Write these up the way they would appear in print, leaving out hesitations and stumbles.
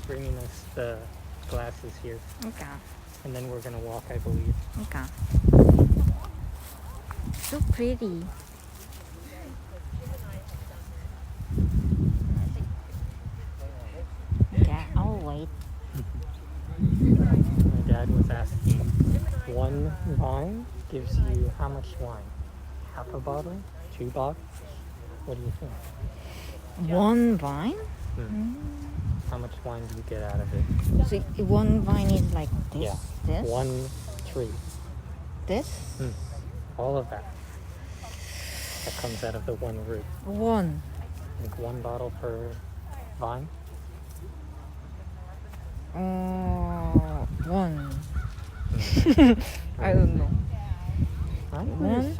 bringing us the glasses here. 그러니까. And then we're gonna walk, I believe. 그러니까. So pretty. Yeah, I'll wait. My dad was asking, one vine gives you how much wine? Half a bottle? 2 bottles? What do you think? One vine? How much wine do you get out of it? So one vine is like this? Yeah. This? 1 tree. This? All of that. That comes out of the one root. One. Like 1 bottle per vine. One. I don't know.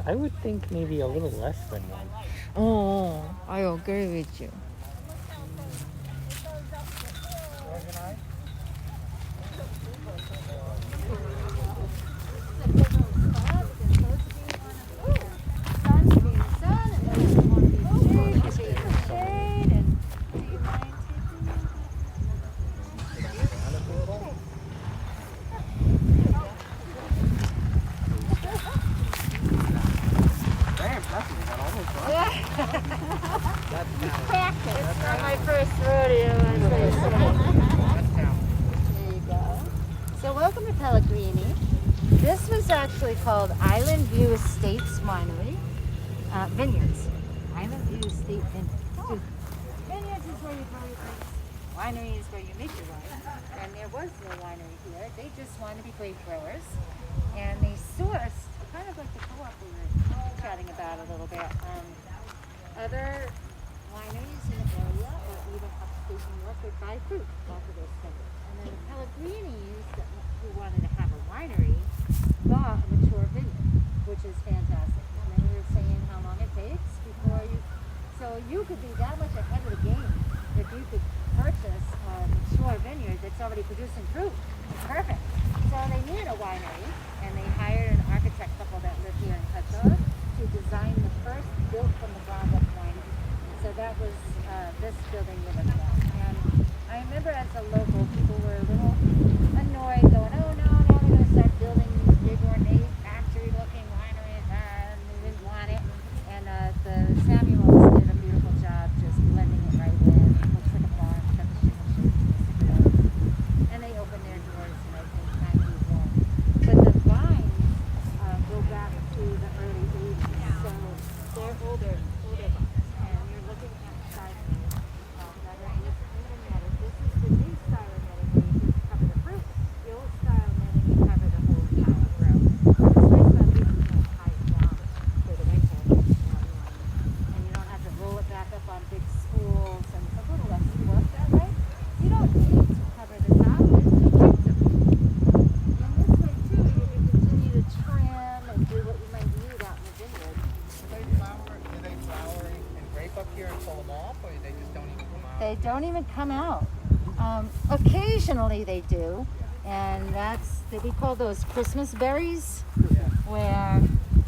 I would think maybe a little less than 1. Oh, I agree with you. It's not my first rodeo. There you go. So welcome to Pellegrini. This was actually called Island View Estates Vineyards. Island View Estate Vineyards. Vineyards is where you grow your grapes. Winery is where you make your wine. And there was no winery here. They just wanted to be grape growers. And they sourced, kind of like the co-op we were chatting about a little bit, other wineries in the area or even upstate New York would buy fruit off of those vineyards. And then the Pellegrinis who wanted to have a winery bought a mature vineyard, which is fantastic. And then we were saying how long it takes before so you could be that much ahead of the game if you could purchase a mature vineyard that's already producing fruit. It's perfect. So they needed a winery, and they hired an architect couple that lived here in Southold to design the first built from the ground up winery. So that was this building we're looking at. And I remember as a local, people were a little annoyed, going, "Oh no, now they're going to start building these big ornate factory-looking wineries, and we didn't want it." And the Samuels did a beautiful job just blending it right in. It looks like a farm, got the chicken shapes, and they opened their doors in I think 91. But the vines go back to the early 80s, so they're older vines. And you're looking at this is the new style of netting where you just cover the fruit. The old style netting you cover the whole entire row. What's nice about these is you don't tie it down for the winter, and you don't have to roll it back up on big spools, and it's a little less work that way. You don't need to cover the top. It's the kids of it. And this way too, you can continue to trim and do what you might need out in the vineyard. Do they flower and grape up here and pull them off, or they just don't even come out? They don't even come out. Occasionally they do, and we call those Christmas berries, where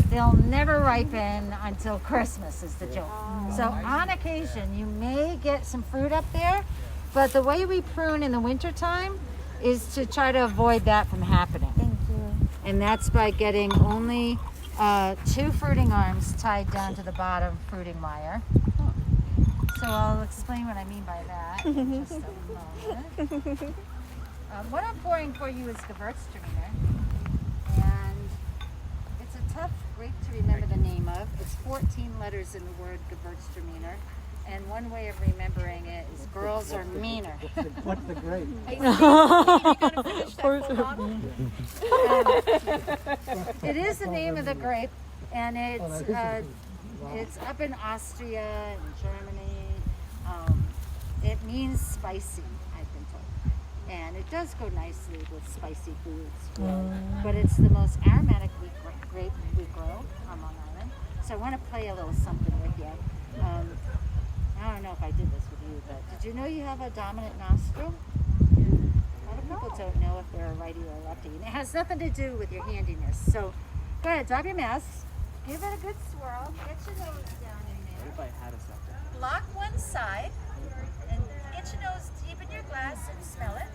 they'll never ripen until Christmas is the joke. So on occasion you may get some fruit up there, but the way we prune in the wintertime is to try to avoid that from happening. Thank you. And that's by getting only 2 fruiting arms tied down to the bottom fruiting wire. So I'll explain what I mean by that in just a moment. What I'm pouring for you is Gewürztraminer, and it's a tough grape to remember the name of. It's 14 letters in the word Gewürztraminer, and one way of remembering it is girls are meaner. What's the grape? It is the name of the grape, and it's up in Austria and Germany. It means spicy, I've been told, and it does go nicely with spicy foods. But it's the most aromatic grape we grow on Long Island. So I want to play a little something with you. I don't know if I did this with you, but did you know you have a dominant nostril? A lot of people don't know if they're a righty or a lefty. And it has nothing to do with your handiness. So go ahead, drop your mask. Give it a good swirl. Get your nose down in there. Everybody had us up there. Lock one side and get your nose deep in your glass and smell it.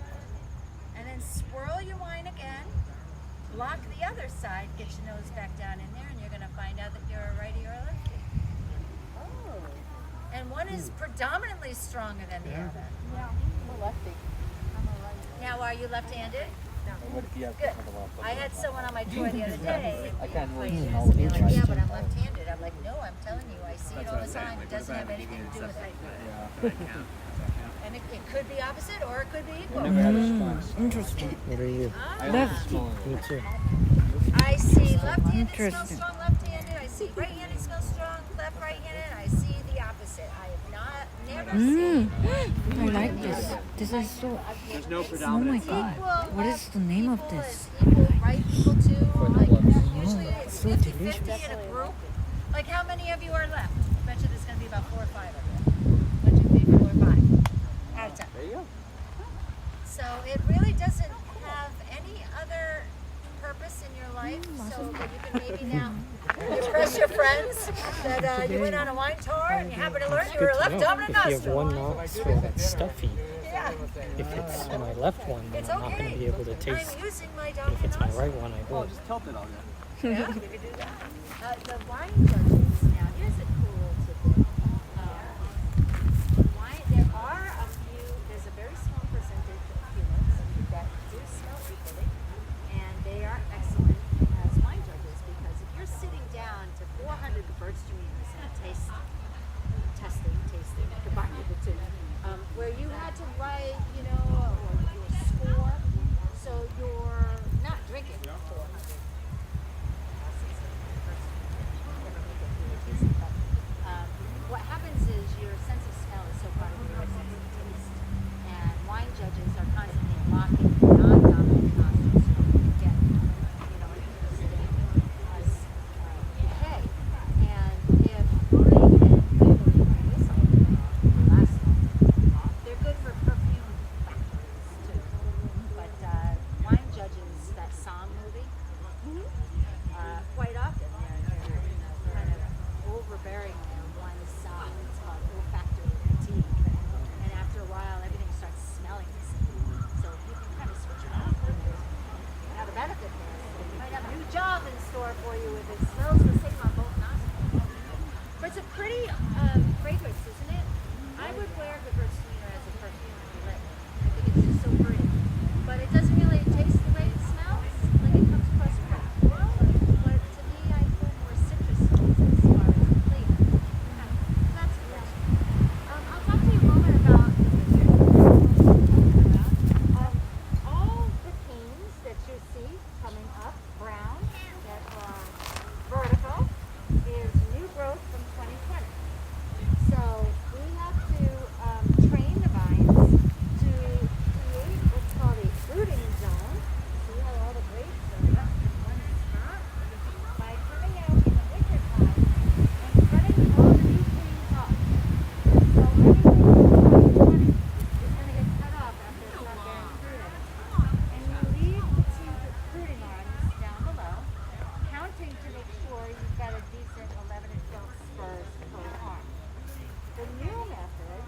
And then swirl your wine again. Block the other side. Get your nose back down in there, and you're going to find out that you're a righty or a lefty. Oh. And one is predominantly stronger than the other. Yeah, I'm a lefty. Now, are you left-handed? What if you have Good. to I had someone on my tour the other day. I can't really He smell asked me, it. like, yeah, but I'm left-handed. I'm like, no, I'm telling you, I see it all the time. It doesn't have anything to do with it. And it could be opposite or it could be equal. Interesting. What are you? Left. Me too. I see left-handed smells Interesting. strong, left-handed. I see right-handed smells strong, left, right-handed. I see the opposite. I have never seen I like this. This is so. There's no Oh my predominant god. equal What is left, the name of equal this? is equal right, equal to. Like, usually it's so 50-50 delicious. in a group. Like how many of you are left? I bet you there's going to be about 4 or 5 of you. I bet you 3, 4, 5 at a time. There you go. So it really doesn't have any other purpose in your life, so that you can maybe now impress your friends that you went on a wine tour and you happen to learn you were a Good to left know. dominant If you have nostril. one nostril that's stuffy, Yeah, if it's my left one, then it's I'm not going to okay. be able to taste. I'm using my But if dominant it's my nostril. right one, I will. Just tilt it all day. Yeah, we could do that. The wine judges, now here's a cool tidbit. There are a few, there's a very small percentage of humans that do smell equally, and they are excellent as wine judges because if you're sitting down to 400 Gewürztraminer and tasting, combining the two, where you had to write, your score, so you're not drinking 400. What happens is your sense of smell is so part of your sense of taste, and wine judges are constantly blocking non-dominant nostrils so you get, interesting decay. And if I can believe this last one, they're good for perfume factories too. But wine judges, that Psalm movie, quite often they're kind of overbearing on one side. It's called olfactory fatigue. And after a while, everything starts smelling the same. So you can kind of switch it off. Now the benefit is you might have a new job in store for you if it smells the same on both nostrils. But it's a pretty fragrance, isn't it? I would wear Gewürztraminer as a perfume if you let me. I think it's just so pretty. But it doesn't really taste the way it smells. Like it comes across pretty floral. But to me, I feel more citrus notes as far as the flavor. Yeah, that's good. I'll talk to you a moment about all the canes that you see coming up, brown, that are vertical, is new growth from 2020. So we have to train the vines to create what's called a fruiting zone. See how all the grapes are up in one spot? By coming out in the winter time and cutting all the new canes off. So anything from 2020 is going to get cut off after it's not bearing fruit anymore. And you leave the two fruiting arms down below, counting to make sure you've got a decent 11 or 12 spurs per arm. The new method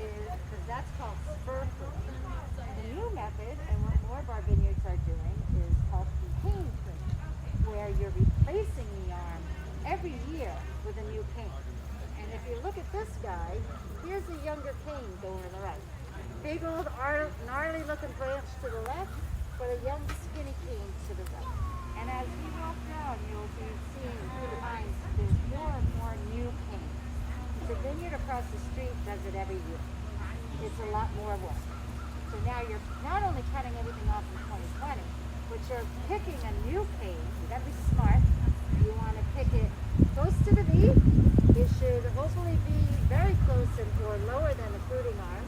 is, because that's called spur pruning. The new method, and what more of our vineyards are doing, is called cane pruning, where you're replacing the arm every year with a new cane. And if you look at this guy, here's a younger cane going to the right. Big old gnarly looking branch to the left, but a young skinny cane to the right. And as you walk down, you'll be seeing through the vines, there's more and more new canes. The vineyard across the street does it every year. It's a lot more work. So now you're not only cutting everything off in 2020, but you're picking a new cane. You gotta be smart. You want to pick it close to the V. It should hopefully be very close or lower than the fruiting arm,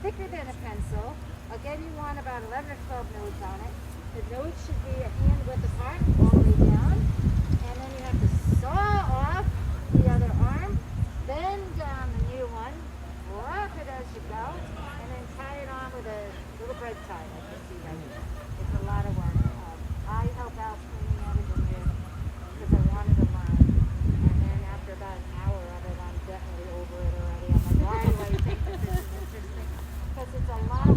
thicker than a pencil. Again, you want about 11 or 12 nodes on it. The nodes should be a hand width apart all the way down. And then you have to saw off the other arm, bend down the new one, wrap it as you go, and then tie it on with a little bread tie, like you see right here. It's a lot of work. I help out cleaning out a vineyard because I wanted to learn. And then after about an hour of it, I'm definitely over it already. I'm like, why do I think this is interesting? Because it's a lot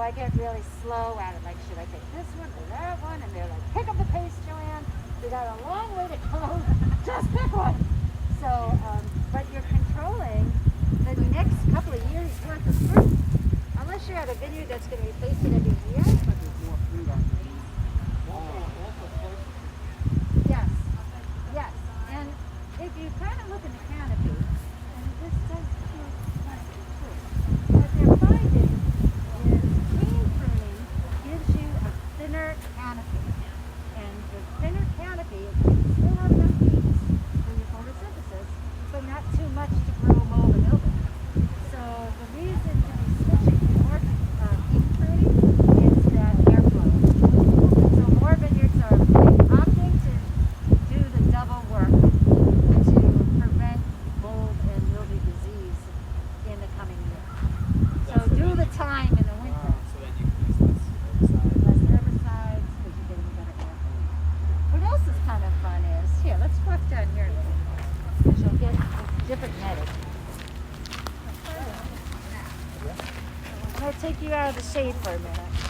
I get really slow at it. Like, should I take this one or that one? And they're like, pick up the pace, Joanne. We got a long way to go. Just pick one. So, but you're controlling the next couple of years worth of fruit. Unless you're at a vineyard that's going to replace it every year. Yes, yes. And if you kind of look at the canopy, and this does look like fruit, what they're finding is clean pruning gives you a thinner canopy. And the thinner canopy, it still have enough leaves for your photosynthesis, but not too much to grow mold and mildew. So the reason to be switching to more deep pruning is that airflow. So more vineyards are opting to do the double work to prevent mold and mildew disease in the coming year. So do the time in the winter. So then you can use less Less herbicide. herbicides because you're getting better airflow. What else is kind of fun is, here, let's walk down here a little because you'll get different netting. I'm going to take you out of the shade for a minute.